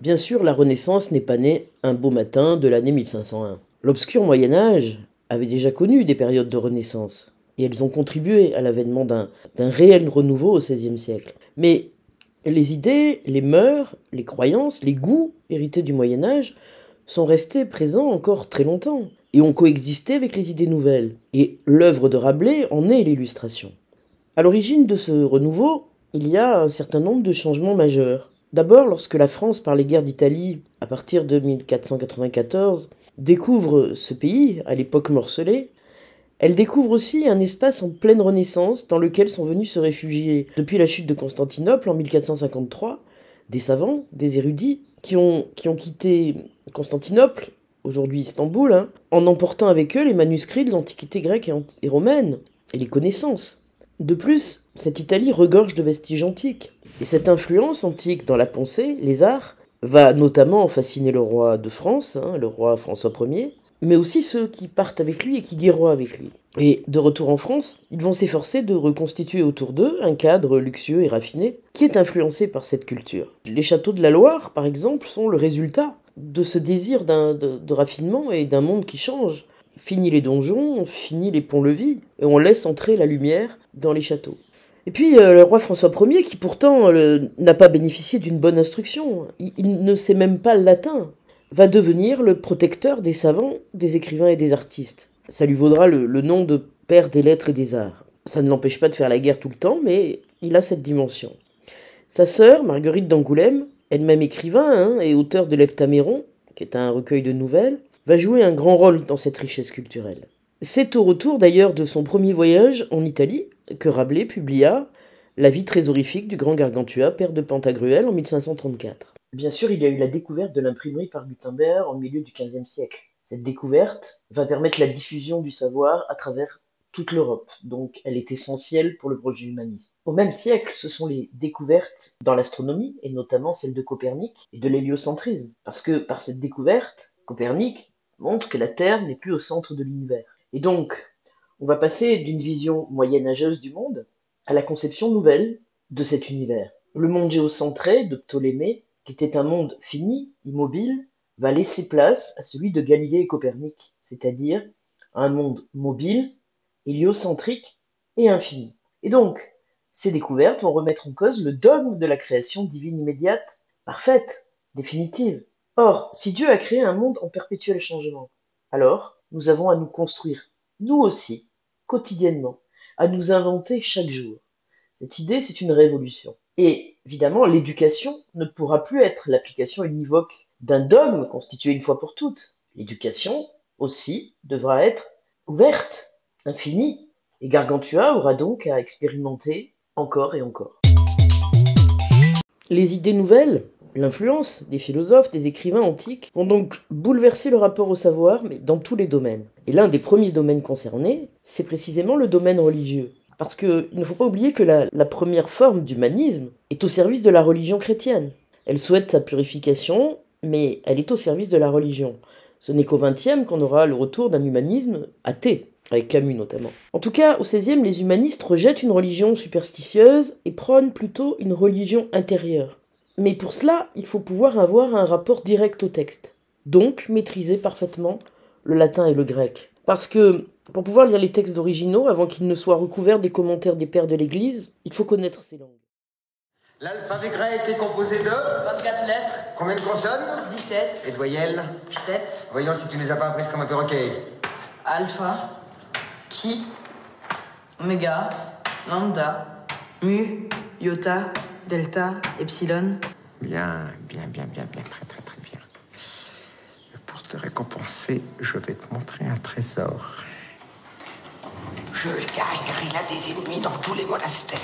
Bien sûr, la Renaissance n'est pas née un beau matin de l'année 1501. L'obscur Moyen-Âge avait déjà connu des périodes de Renaissance, et elles ont contribué à l'avènement d'un réel renouveau au XVIe siècle. Mais les idées, les mœurs, les croyances, les goûts hérités du Moyen-Âge sont restés présents encore très longtemps, et ont coexisté avec les idées nouvelles. Et l'œuvre de Rabelais en est l'illustration. À l'origine de ce renouveau, il y a un certain nombre de changements majeurs. D'abord, lorsque la France, par les guerres d'Italie, à partir de 1494, découvre ce pays, à l'époque morcelé, elle découvre aussi un espace en pleine renaissance dans lequel sont venus se réfugier, depuis la chute de Constantinople en 1453, des savants, des érudits, qui ont quitté Constantinople, aujourd'hui Istanbul, en emportant avec eux les manuscrits de l'Antiquité grecque et romaine, et les connaissances. De plus, cette Italie regorge de vestiges antiques. Et cette influence antique dans la pensée, les arts, va notamment fasciner le roi de France, le roi François Ier, mais aussi ceux qui partent avec lui et qui guerroient avec lui. Et de retour en France, ils vont s'efforcer de reconstituer autour d'eux un cadre luxueux et raffiné qui est influencé par cette culture. Les châteaux de la Loire, par exemple, sont le résultat de ce désir de raffinement et d'un monde qui change. Fini les donjons, fini les ponts-levis, et on laisse entrer la lumière dans les châteaux. Et puis le roi François Ier, qui pourtant n'a pas bénéficié d'une bonne instruction, il ne sait même pas le latin, va devenir le protecteur des savants, des écrivains et des artistes. Ça lui vaudra le nom de père des lettres et des arts. Ça ne l'empêche pas de faire la guerre tout le temps, mais il a cette dimension. Sa sœur, Marguerite d'Angoulême, elle-même écrivain et auteur de l'Heptaméron, qui est un recueil de nouvelles, va jouer un grand rôle dans cette richesse culturelle. C'est au retour d'ailleurs de son premier voyage en Italie que Rabelais publia La vie très horrifique du grand Gargantua, père de Pantagruel, en 1534. Bien sûr, il y a eu la découverte de l'imprimerie par Gutenberg au milieu du XVe siècle. Cette découverte va permettre la diffusion du savoir à travers toute l'Europe, donc elle est essentielle pour le projet humaniste. Au même siècle, ce sont les découvertes dans l'astronomie, et notamment celle de Copernic et de l'héliocentrisme, parce que par cette découverte, Copernic montre que la Terre n'est plus au centre de l'univers. Et donc, on va passer d'une vision moyenâgeuse du monde à la conception nouvelle de cet univers. Le monde géocentré de Ptolémée, qui était un monde fini, immobile, va laisser place à celui de Galilée et Copernic, c'est-à-dire un monde mobile, héliocentrique et infini. Et donc, ces découvertes vont remettre en cause le dogme de la création divine immédiate, parfaite, définitive. Or, si Dieu a créé un monde en perpétuel changement, alors nous avons à nous construire, nous aussi, quotidiennement, à nous inventer chaque jour. Cette idée, c'est une révolution. Et évidemment, l'éducation ne pourra plus être l'application univoque d'un dogme constitué une fois pour toutes. L'éducation, aussi, devra être ouverte, infinie, et Gargantua aura donc à expérimenter encore et encore. Les idées nouvelles, l'influence des philosophes, des écrivains antiques, vont donc bouleverser le rapport au savoir, mais dans tous les domaines. Et l'un des premiers domaines concernés, c'est précisément le domaine religieux. Parce qu'il ne faut pas oublier que la première forme d'humanisme est au service de la religion chrétienne. Elle souhaite sa purification, mais elle est au service de la religion. Ce n'est qu'au XXe qu'on aura le retour d'un humanisme athée, avec Camus notamment. En tout cas, au XVIe, les humanistes rejettent une religion superstitieuse et prônent plutôt une religion intérieure. Mais pour cela, il faut pouvoir avoir un rapport direct au texte, donc maîtriser parfaitement le latin et le grec. Parce que pour pouvoir lire les textes originaux, avant qu'ils ne soient recouverts des commentaires des pères de l'Église, il faut connaître ces langues. L'alphabet grec est composé de 24 lettres. Combien de consonnes? 17. Et de voyelles? 7. Voyons si tu ne les as pas apprises comme un perroquet. Alpha. Chi. Oméga. Lambda. Mu. Iota. Delta. Epsilon. Bien, très bien. Pour te récompenser, je vais te montrer un trésor. Je le cache car il a des ennemis dans tous les monastères.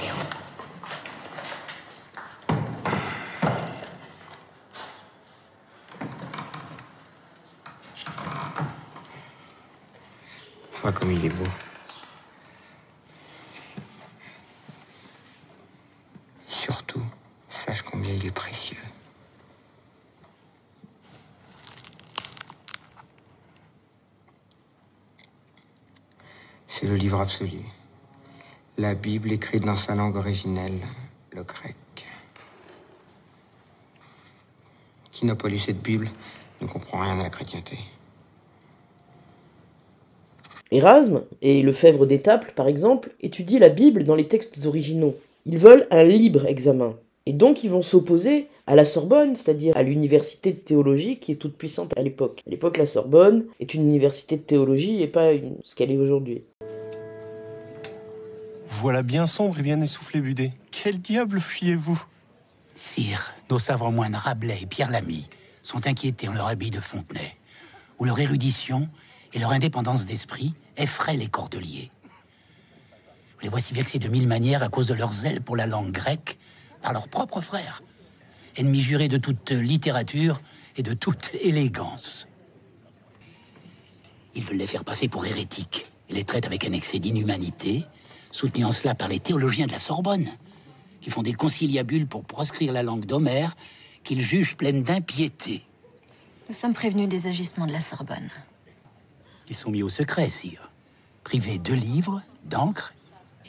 Vois comme il est beau. Surtout, sache combien il est précieux. C'est le livre absolu. La Bible écrite dans sa langue originelle, le grec. Qui n'a pas lu cette Bible ne comprend rien à la chrétienté. Erasme et Lefebvre d'Étaples, par exemple, étudient la Bible dans les textes originaux. Ils veulent un libre examen. Et donc ils vont s'opposer à la Sorbonne, c'est-à-dire à l'université de théologie qui est toute puissante à l'époque. À l'époque, la Sorbonne est une université de théologie et pas ce qu'elle est aujourd'hui. Voilà bien sombre et bien essoufflé, Budet. Quel diable fuyez-vous? Sire, nos savants moines Rabelais et Pierre Lamy sont inquiétés en leur habit de Fontenay, où leur érudition et leur indépendance d'esprit effraient les cordeliers. Les voici vexés de mille manières à cause de leur zèle pour la langue grecque par leurs propres frères, ennemis jurés de toute littérature et de toute élégance. Ils veulent les faire passer pour hérétiques et les traitent avec un excès d'inhumanité, soutenus en cela par les théologiens de la Sorbonne, qui font des conciliabules pour proscrire la langue d'Homère, qu'ils jugent pleine d'impiété. Nous sommes prévenus des agissements de la Sorbonne. Ils sont mis au secret, sire, privés de livres, d'encre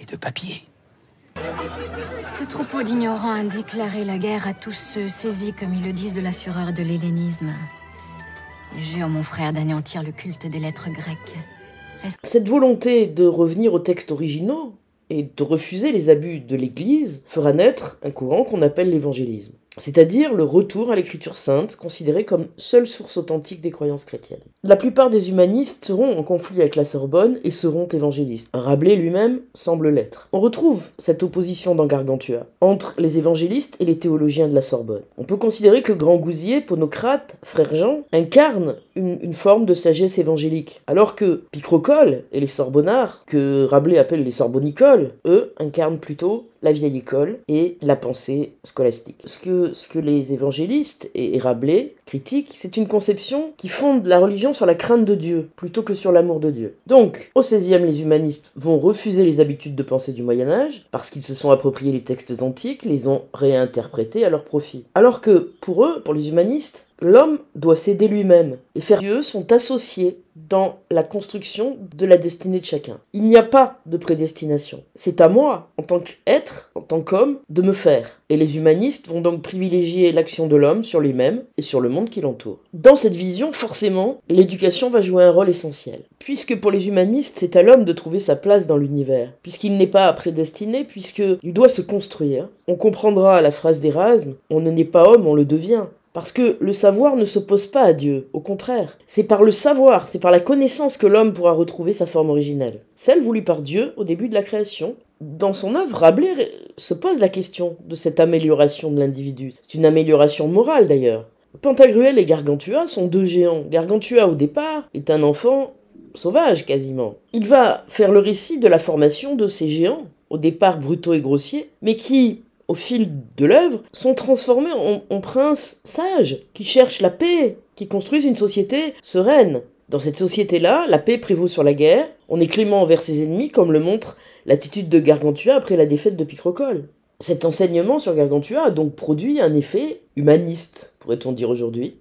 et de papier. Ce troupeau d'ignorants a déclaré la guerre à tous ceux saisis, comme ils le disent, de la fureur de l'hellénisme. Ils jurent, mon frère, d'anéantir le culte des lettres grecques. Cette volonté de revenir aux textes originaux et de refuser les abus de l'Église fera naître un courant qu'on appelle l'évangélisme, c'est-à-dire le retour à l'écriture sainte, considérée comme seule source authentique des croyances chrétiennes. La plupart des humanistes seront en conflit avec la Sorbonne et seront évangélistes. Rabelais lui-même semble l'être. On retrouve cette opposition dans Gargantua, entre les évangélistes et les théologiens de la Sorbonne. On peut considérer que Grand-Gousier, Ponocrate, Frère Jean incarnent une forme de sagesse évangélique, alors que Picrocole et les Sorbonnards, que Rabelais appelle les Sorbonicoles, eux incarnent plutôt la vieille école et la pensée scolastique. Ce que les évangélistes et Rabelais critiquent, c'est une conception qui fonde la religion sur la crainte de Dieu, plutôt que sur l'amour de Dieu. Donc, au XVIe, les humanistes vont refuser les habitudes de pensée du Moyen-Âge, parce qu'ils se sont appropriés les textes antiques, les ont réinterprétés à leur profit. Alors que, pour eux, pour les humanistes, l'homme doit s'aider lui-même, et faire Dieu sont associés dans la construction de la destinée de chacun. Il n'y a pas de prédestination. C'est à moi, en tant qu'être, en tant qu'homme, de me faire. Et les humanistes vont donc privilégier l'action de l'homme sur lui-même et sur le monde qui l'entoure. Dans cette vision, forcément, l'éducation va jouer un rôle essentiel. Puisque pour les humanistes, c'est à l'homme de trouver sa place dans l'univers. Puisqu'il n'est pas prédestiné, puisqu'il doit se construire. On comprendra la phrase d'Erasme, « On ne naît pas homme, on le devient ». Parce que le savoir ne s'oppose pas à Dieu, au contraire. C'est par le savoir, c'est par la connaissance que l'homme pourra retrouver sa forme originelle. Celle voulue par Dieu au début de la création. Dans son œuvre, Rabelais se pose la question de cette amélioration de l'individu. C'est une amélioration morale d'ailleurs. Pantagruel et Gargantua sont deux géants. Gargantua au départ est un enfant sauvage quasiment. Il va faire le récit de la formation de ces géants, au départ brutaux et grossiers, mais qui, au fil de l'œuvre, sont transformés en princes sages, qui cherchent la paix, qui construisent une société sereine. Dans cette société-là, la paix prévaut sur la guerre, on est clément envers ses ennemis, comme le montre l'attitude de Gargantua après la défaite de Picrocole. Cet enseignement sur Gargantua a donc produit un effet humaniste, pourrait-on dire aujourd'hui.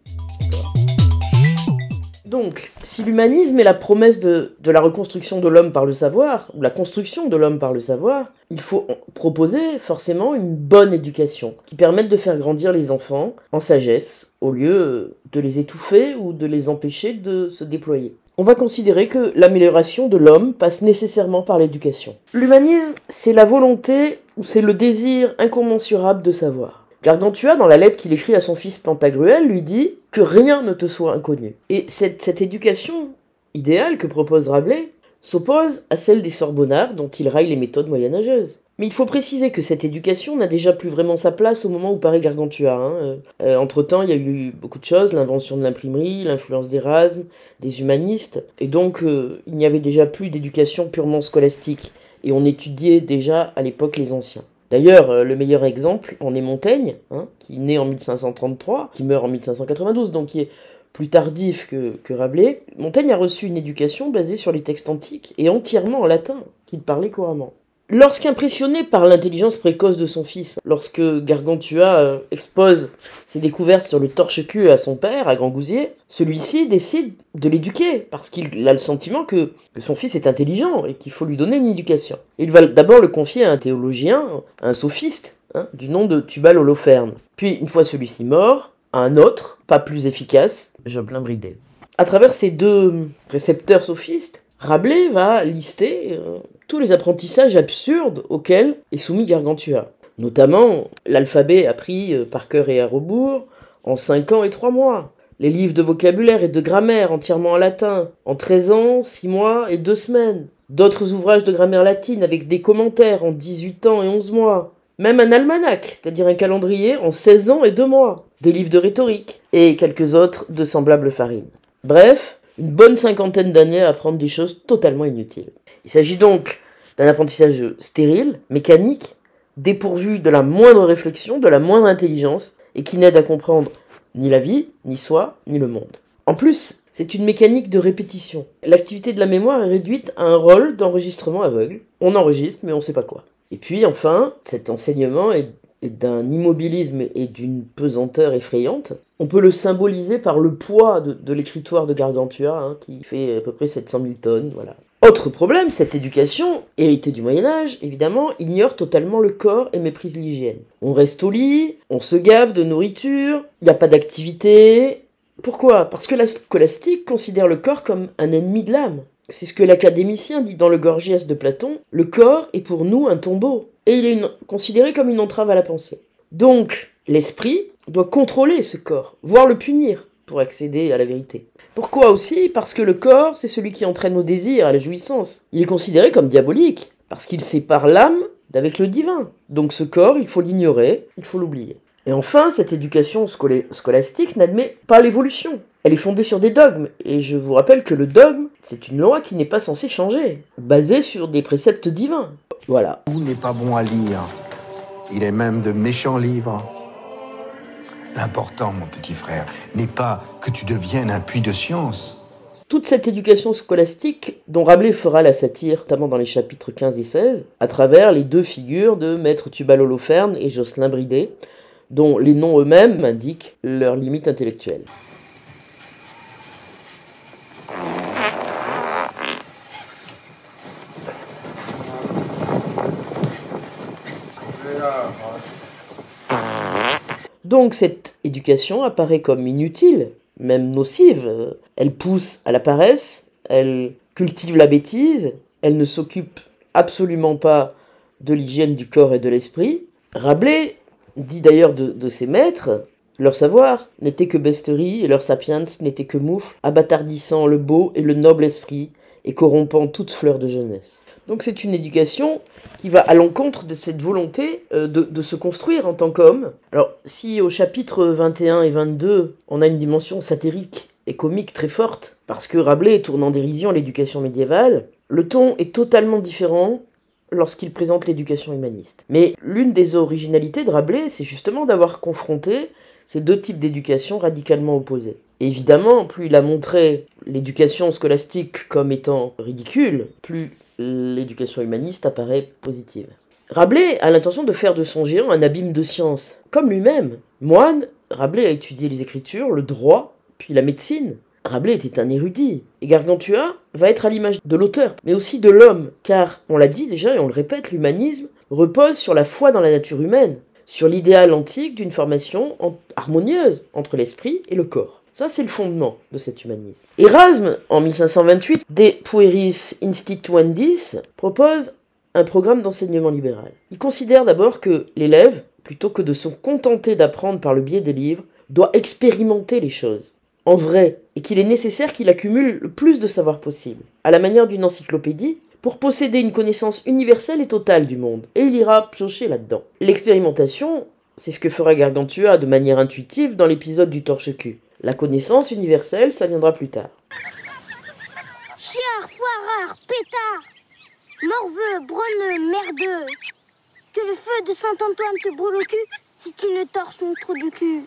Donc, si l'humanisme est la promesse de la reconstruction de l'homme par le savoir, ou la construction de l'homme par le savoir, il faut proposer forcément une bonne éducation, qui permette de faire grandir les enfants en sagesse, au lieu de les étouffer ou de les empêcher de se déployer. On va considérer que l'amélioration de l'homme passe nécessairement par l'éducation. L'humanisme, c'est la volonté, ou c'est le désir incommensurable de savoir. Gargantua, dans la lettre qu'il écrit à son fils Pantagruel, lui dit que rien ne te soit inconnu. Et cette éducation idéale que propose Rabelais s'oppose à celle des Sorbonnards dont il raille les méthodes moyenâgeuses. Mais il faut préciser que cette éducation n'a déjà plus vraiment sa place au moment où paraît Gargantua. Entre-temps, il y a eu beaucoup de choses, l'invention de l'imprimerie, l'influence d'Erasme, des humanistes, et donc il n'y avait déjà plus d'éducation purement scolastique, et on étudiait déjà à l'époque les anciens. D'ailleurs, le meilleur exemple en est Montaigne, qui naît en 1533, qui meurt en 1592, donc qui est plus tardif que Rabelais. Montaigne a reçu une éducation basée sur les textes antiques et entièrement en latin, qu'il parlait couramment. Lorsqu'impressionné par l'intelligence précoce de son fils, lorsque Gargantua expose ses découvertes sur le torche-cul à son père, à Grand-Gousier, celui-ci décide de l'éduquer, parce qu'il a le sentiment que son fils est intelligent et qu'il faut lui donner une éducation. Il va d'abord le confier à un théologien, un sophiste, du nom de Tubal Holoferne. Puis, une fois celui-ci mort, à un autre, pas plus efficace, Jocelyn Bridé. À travers ces deux précepteurs sophistes, Rabelais va lister tous les apprentissages absurdes auxquels est soumis Gargantua. Notamment l'alphabet appris par cœur et à rebours en 5 ans et 3 mois. Les livres de vocabulaire et de grammaire entièrement en latin, en 13 ans, 6 mois et 2 semaines. D'autres ouvrages de grammaire latine avec des commentaires en 18 ans et 11 mois. Même un almanach, c'est-à-dire un calendrier en 16 ans et 2 mois. Des livres de rhétorique et quelques autres de semblable farine. Bref, une bonne 50aine d'années à apprendre des choses totalement inutiles. Il s'agit donc d'un apprentissage stérile, mécanique, dépourvu de la moindre réflexion, de la moindre intelligence, et qui n'aide à comprendre ni la vie, ni soi, ni le monde. En plus, c'est une mécanique de répétition. L'activité de la mémoire est réduite à un rôle d'enregistrement aveugle. On enregistre, mais on ne sait pas quoi. Et puis enfin, cet enseignement est d'un immobilisme et d'une pesanteur effrayante. On peut le symboliser par le poids de l'écritoire de Gargantua, qui fait à peu près 700 000 tonnes, voilà. Autre problème, cette éducation, héritée du Moyen-Âge, évidemment, ignore totalement le corps et méprise l'hygiène. On reste au lit, on se gave de nourriture, il n'y a pas d'activité. Pourquoi ? Parce que la scolastique considère le corps comme un ennemi de l'âme. C'est ce que l'académicien dit dans le Gorgias de Platon, le corps est pour nous un tombeau, et il est considéré comme une entrave à la pensée. Donc, l'esprit doit contrôler ce corps, voire le punir, pour accéder à la vérité. Pourquoi aussi ? Parce que le corps, c'est celui qui entraîne au désir, à la jouissance. Il est considéré comme diabolique, parce qu'il sépare l'âme d'avec le divin. Donc ce corps, il faut l'ignorer, il faut l'oublier. Et enfin, cette éducation scolastique n'admet pas l'évolution. Elle est fondée sur des dogmes, et je vous rappelle que le dogme, c'est une loi qui n'est pas censée changer, basée sur des préceptes divins. Voilà. Tout n'est pas bon à lire. Il est même de méchants livres. L'important, mon petit frère, n'est pas que tu deviennes un puits de science. Toute cette éducation scolastique, dont Rabelais fera la satire, notamment dans les chapitres 15 et 16, à travers les deux figures de Maître Tubal Holoferne et Jocelyn Bridé, dont les noms eux-mêmes indiquent leurs limites intellectuelles. Donc cette éducation apparaît comme inutile, même nocive. Elle pousse à la paresse, elle cultive la bêtise, elle ne s'occupe absolument pas de l'hygiène du corps et de l'esprit. Rabelais dit d'ailleurs de ses maîtres, leur savoir n'était que besterie et leur sapiens n'était que moufle, abâtardissant le beau et le noble esprit et corrompant toute fleur de jeunesse. Donc c'est une éducation qui va à l'encontre de cette volonté de se construire en tant qu'homme. Alors si au chapitre 21 et 22, on a une dimension satirique et comique très forte, parce que Rabelais tourne en dérision l'éducation médiévale, le ton est totalement différent lorsqu'il présente l'éducation humaniste. Mais l'une des originalités de Rabelais, c'est justement d'avoir confronté ces deux types d'éducation radicalement opposés. Et évidemment, plus il a montré l'éducation scolastique comme étant ridicule, plus l'éducation humaniste apparaît positive. Rabelais a l'intention de faire de son géant un abîme de science. Comme lui-même, moine, Rabelais a étudié les écritures, le droit, puis la médecine. Rabelais était un érudit. Et Gargantua va être à l'image de l'auteur, mais aussi de l'homme. Car, on l'a dit déjà et on le répète, l'humanisme repose sur la foi dans la nature humaine, sur l'idéal antique d'une formation harmonieuse entre l'esprit et le corps. Ça, c'est le fondement de cet humanisme. Erasme, en 1528, De Pueris Instituendis, propose un programme d'enseignement libéral. Il considère d'abord que l'élève, plutôt que de se contenter d'apprendre par le biais des livres, doit expérimenter les choses, en vrai, et qu'il est nécessaire qu'il accumule le plus de savoir possible, à la manière d'une encyclopédie, pour posséder une connaissance universelle et totale du monde. Et il ira piocher là-dedans. L'expérimentation, c'est ce que fera Gargantua de manière intuitive dans l'épisode du torche-cul. La connaissance universelle, ça viendra plus tard. Chiard, foirard, pétard, morveux, bronneux, merdeux, que le feu de Saint-Antoine te brûle au cul si tu ne torches mon trou du cul.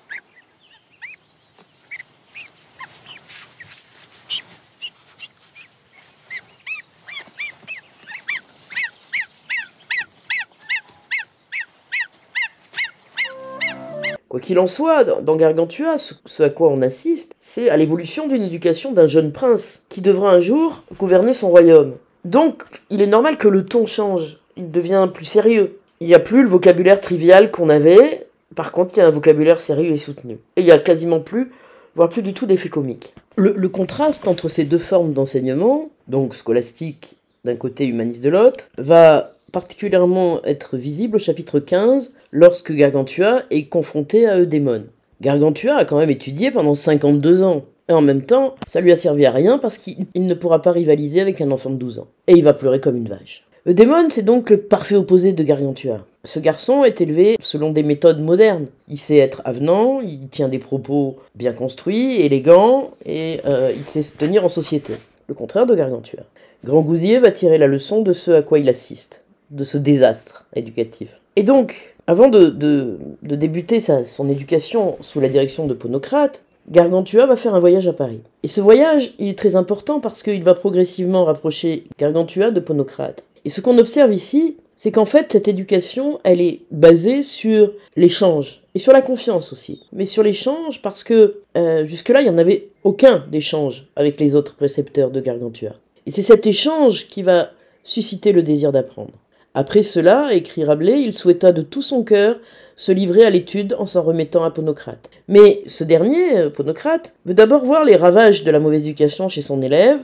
Quoi qu'il en soit, dans Gargantua, ce à quoi on assiste, c'est à l'évolution d'une éducation d'un jeune prince, qui devra un jour gouverner son royaume. Donc, il est normal que le ton change, il devient plus sérieux. Il n'y a plus le vocabulaire trivial qu'on avait, Par contre, il y a un vocabulaire sérieux et soutenu. Et il y a quasiment plus, voire plus du tout d'effets comiques. Le contraste entre ces deux formes d'enseignement, donc scolastique d'un côté, humaniste de l'autre, va particulièrement être visible au chapitre 15, lorsque Gargantua est confronté à Eudémone. Gargantua a quand même étudié pendant 52 ans. Et en même temps, ça lui a servi à rien parce qu'il ne pourra pas rivaliser avec un enfant de 12 ans. Et il va pleurer comme une vache. Eudémone, c'est donc le parfait opposé de Gargantua. Ce garçon est élevé selon des méthodes modernes. Il sait être avenant, il tient des propos bien construits, élégants, et il sait se tenir en société. Le contraire de Gargantua. Grand Gousier va tirer la leçon de ce à quoi il assiste, de ce désastre éducatif. Et donc, avant de débuter son éducation sous la direction de Ponocrate, Gargantua va faire un voyage à Paris. Et ce voyage, il est très important parce qu'il va progressivement rapprocher Gargantua de Ponocrate. Et ce qu'on observe ici, c'est qu'en fait, cette éducation, elle est basée sur l'échange, et sur la confiance aussi. Mais sur l'échange parce que jusque-là, il n'y en avait aucun d'échange avec les autres précepteurs de Gargantua. Et c'est cet échange qui va susciter le désir d'apprendre. Après cela, écrit Rabelais, il souhaita de tout son cœur se livrer à l'étude en s'en remettant à Ponocrate. Mais ce dernier, Ponocrate, veut d'abord voir les ravages de la mauvaise éducation chez son élève,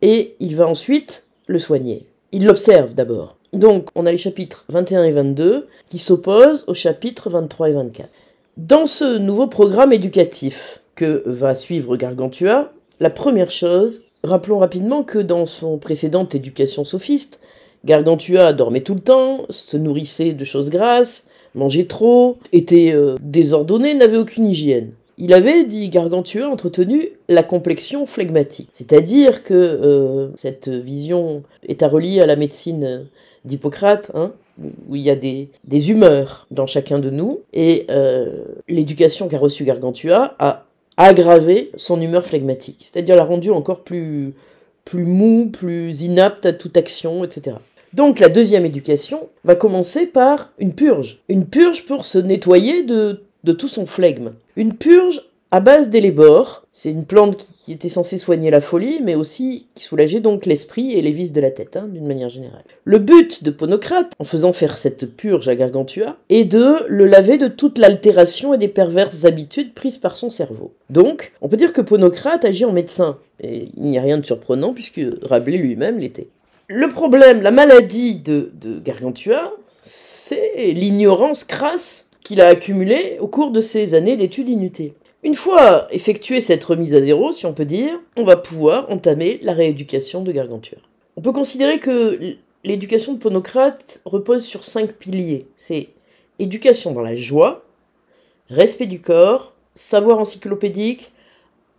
et il va ensuite le soigner. Il l'observe d'abord. Donc, on a les chapitres 21 et 22 qui s'opposent aux chapitres 23 et 24. Dans ce nouveau programme éducatif que va suivre Gargantua, la première chose, rappelons rapidement que dans son précédente éducation sophiste, Gargantua dormait tout le temps, se nourrissait de choses grasses, mangeait trop, était désordonné, n'avait aucune hygiène. Il avait, dit Gargantua, entretenu la complexion flegmatique. C'est-à-dire que cette vision est à relier à la médecine d'Hippocrate, où il y a des humeurs dans chacun de nous, et l'éducation qu'a reçue Gargantua a aggravé son humeur flegmatique, c'est-à-dire l'a rendu encore plus mou, plus inapte à toute action, etc. Donc la deuxième éducation va commencer par une purge pour se nettoyer de tout son flegme. Une purge à base d'ellébore, c'est une plante qui était censée soigner la folie, mais aussi qui soulageait donc l'esprit et les vices de la tête, d'une manière générale. Le but de Ponocrate, en faisant faire cette purge à Gargantua, est de le laver de toute l'altération et des perverses habitudes prises par son cerveau. Donc, on peut dire que Ponocrate agit en médecin, et il n'y a rien de surprenant puisque Rabelais lui-même l'était. Le problème, la maladie de Gargantua, c'est l'ignorance crasse qu'il a accumulée au cours de ses années d'études inutiles. Une fois effectuée cette remise à zéro, si on peut dire, on va pouvoir entamer la rééducation de Gargantua. On peut considérer que l'éducation de Ponocrate repose sur 5 piliers. C'est éducation dans la joie, respect du corps, savoir encyclopédique,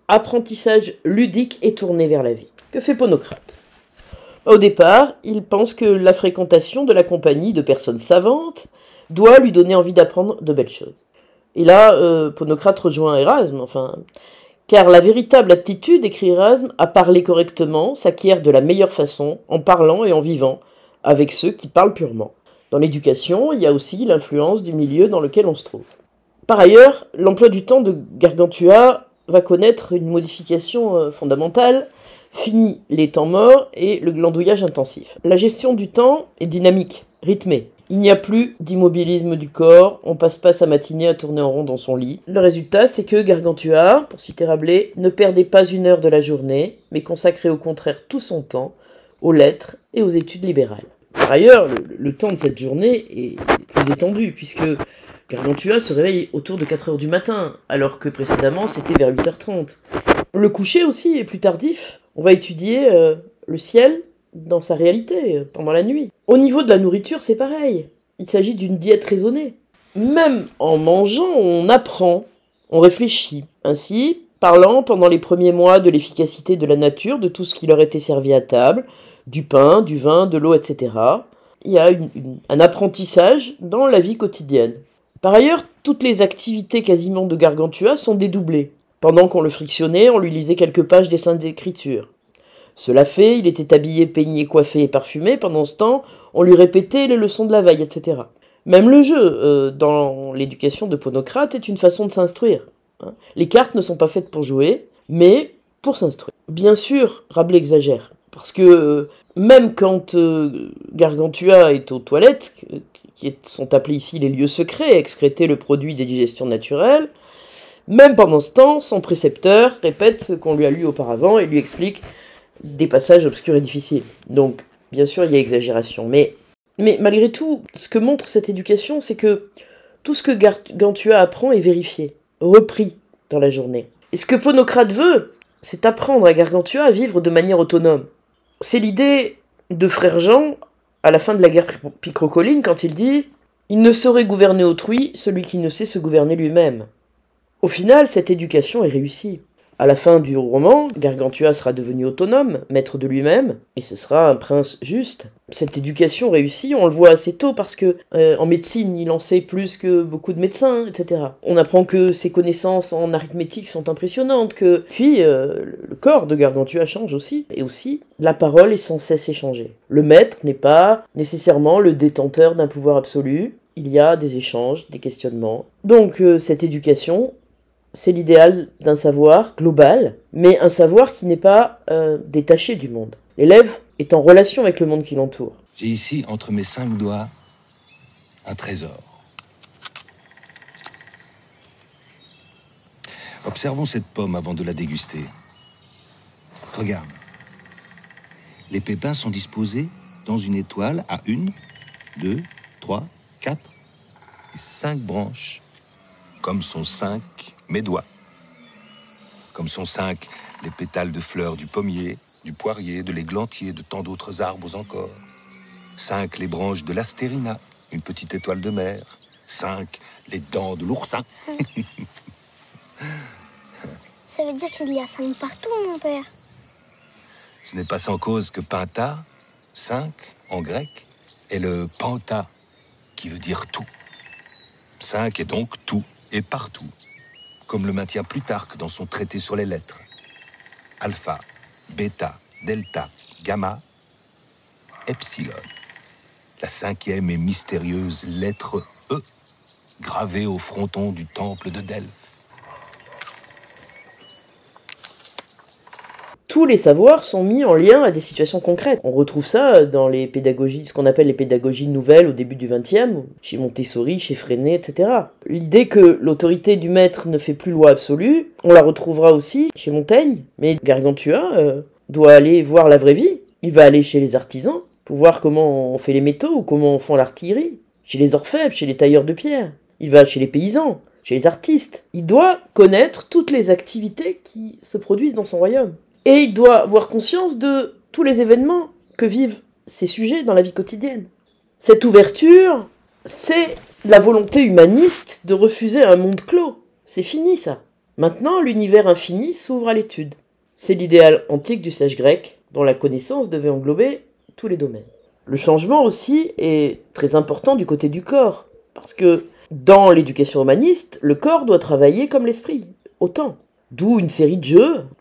apprentissage ludique et tourné vers la vie. Que fait Ponocrate ? Au départ, il pense que la fréquentation de la compagnie de personnes savantes doit lui donner envie d'apprendre de belles choses. Et là, Ponocrate rejoint Erasme, car la véritable aptitude, écrit Erasme, à parler correctement s'acquiert de la meilleure façon en parlant et en vivant avec ceux qui parlent purement. Dans l'éducation, il y a aussi l'influence du milieu dans lequel on se trouve. Par ailleurs, l'emploi du temps de Gargantua va connaître une modification fondamentale. Fini les temps morts et le glandouillage intensif. La gestion du temps est dynamique, rythmée. Il n'y a plus d'immobilisme du corps, on passe pas sa matinée à tourner en rond dans son lit. Le résultat, c'est que Gargantua, pour citer Rabelais, ne perdait pas une heure de la journée, mais consacrait au contraire tout son temps aux lettres et aux études libérales. Par ailleurs, le temps de cette journée est plus étendu, puisque Gargantua se réveille autour de 4h du matin, alors que précédemment c'était vers 8h30. Le coucher aussi est plus tardif. On va étudier le ciel dans sa réalité, pendant la nuit. Au niveau de la nourriture, c'est pareil. Il s'agit d'une diète raisonnée. Même en mangeant, on apprend, on réfléchit. Ainsi, parlant pendant les premiers mois de l'efficacité de la nature, de tout ce qui leur était servi à table, du pain, du vin, de l'eau, etc., il y a un apprentissage dans la vie quotidienne. Par ailleurs, toutes les activités quasiment de Gargantua sont dédoublées. Pendant qu'on le frictionnait, on lui lisait quelques pages des Saintes Écritures. Cela fait, il était habillé, peigné, coiffé et parfumé. Pendant ce temps, on lui répétait les leçons de la veille, etc. Même le jeu, dans l'éducation de Ponocrate, est une façon de s'instruire. Les cartes ne sont pas faites pour jouer, mais pour s'instruire. Bien sûr, Rabelais exagère, parce que même quand Gargantua est aux toilettes, qui sont appelés ici les lieux secrets, excréter le produit des digestions naturelles. Même pendant ce temps, son précepteur répète ce qu'on lui a lu auparavant et lui explique des passages obscurs et difficiles. Donc, bien sûr, il y a exagération. Mais malgré tout, ce que montre cette éducation, c'est que tout ce que Gargantua apprend est vérifié, repris dans la journée. Et ce que Ponocrate veut, c'est apprendre à Gargantua à vivre de manière autonome. C'est l'idée de Frère Jean à la fin de la guerre picrocolline quand il dit « Il ne saurait gouverner autrui celui qui ne sait se gouverner lui-même ». Au final, cette éducation est réussie. À la fin du roman, Gargantua sera devenu autonome, maître de lui-même, et ce sera un prince juste. Cette éducation réussie, on le voit assez tôt parce que en médecine, il en sait plus que beaucoup de médecins, etc. On apprend que ses connaissances en arithmétique sont impressionnantes, puis le corps de Gargantua change aussi, et aussi la parole est sans cesse échangée. Le maître n'est pas nécessairement le détenteur d'un pouvoir absolu, il y a des échanges, des questionnements. Donc cette éducation, c'est l'idéal d'un savoir global, mais un savoir qui n'est pas détaché du monde. L'élève est en relation avec le monde qui l'entoure. J'ai ici, entre mes 5 doigts, un trésor. Observons cette pomme avant de la déguster. Regarde. Les pépins sont disposés dans une étoile à 1, 2, 3, 4 et 5 branches, comme sont 5 mes doigts. Comme sont 5 les pétales de fleurs du pommier, du poirier, de l'églantier, de tant d'autres arbres encore. 5 les branches de l'astérina, une petite étoile de mer. 5 les dents de l'oursin. Ça veut dire qu'il y a 5 partout, mon père. Ce n'est pas sans cause que penta, 5 en grec, est le panta, qui veut dire tout. 5 est donc tout et partout, comme le maintient Plutarque dans son traité sur les lettres. Alpha, bêta, delta, gamma, epsilon. La 5e et mystérieuse lettre E, gravée au fronton du temple de Delphes. Tous les savoirs sont mis en lien à des situations concrètes. On retrouve ça dans les pédagogies, ce qu'on appelle les pédagogies nouvelles au début du XXe, chez Montessori, chez Freinet, etc. L'idée que l'autorité du maître ne fait plus loi absolue, on la retrouvera aussi chez Montaigne, mais Gargantua doit aller voir la vraie vie. Il va aller chez les artisans pour voir comment on fait les métaux ou comment on fait l'artillerie, chez les orfèvres, chez les tailleurs de pierre. Il va chez les paysans, chez les artistes. Il doit connaître toutes les activités qui se produisent dans son royaume. Et il doit avoir conscience de tous les événements que vivent ces sujets dans la vie quotidienne. Cette ouverture, c'est la volonté humaniste de refuser un monde clos. C'est fini ça. Maintenant, l'univers infini s'ouvre à l'étude. C'est l'idéal antique du sage grec, dont la connaissance devait englober tous les domaines. Le changement aussi est très important du côté du corps, parce que dans l'éducation humaniste, le corps doit travailler comme l'esprit, autant. D'où une série de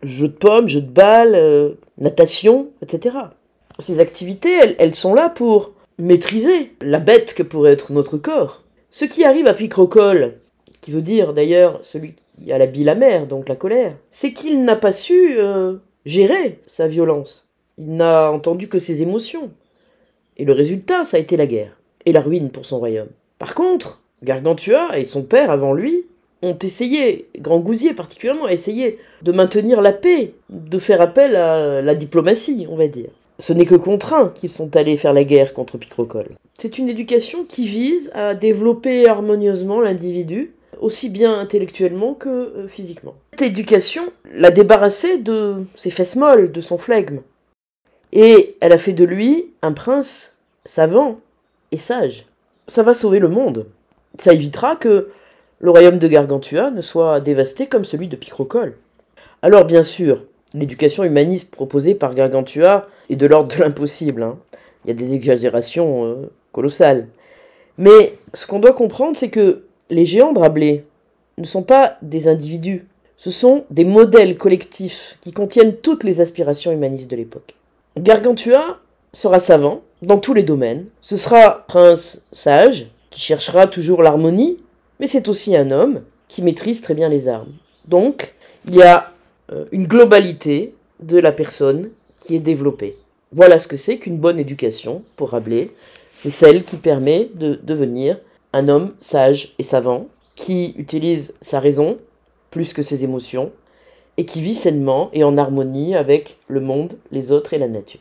jeux de pommes, jeux de balles, natation, etc. Ces activités, elles sont là pour maîtriser la bête que pourrait être notre corps. Ce qui arrive à Picrocole, qui veut dire d'ailleurs celui qui a la bile amère, donc la colère, c'est qu'il n'a pas su gérer sa violence. Il n'a entendu que ses émotions. Et le résultat, ça a été la guerre et la ruine pour son royaume. Par contre, Gargantua et son père avant lui ont essayé, Grand Gousier particulièrement, a essayé de maintenir la paix, de faire appel à la diplomatie, on va dire. Ce n'est que contraint qu'ils sont allés faire la guerre contre Picrocole. C'est une éducation qui vise à développer harmonieusement l'individu, aussi bien intellectuellement que physiquement. Cette éducation l'a débarrassé de ses fesses molles, de son flegme. Et elle a fait de lui un prince savant et sage. Ça va sauver le monde. Ça évitera que le royaume de Gargantua ne soit dévasté comme celui de Picrocole. Alors bien sûr, l'éducation humaniste proposée par Gargantua est de l'ordre de l'impossible. Il y a des exagérations colossales. Mais ce qu'on doit comprendre, c'est que les géants de Rabelais ne sont pas des individus. Ce sont des modèles collectifs qui contiennent toutes les aspirations humanistes de l'époque. Gargantua sera savant dans tous les domaines. Ce sera prince sage, qui cherchera toujours l'harmonie, mais c'est aussi un homme qui maîtrise très bien les armes. Donc, il y a une globalité de la personne qui est développée. Voilà ce que c'est qu'une bonne éducation pour Rabelais. C'est celle qui permet de devenir un homme sage et savant, qui utilise sa raison plus que ses émotions, et qui vit sainement et en harmonie avec le monde, les autres et la nature.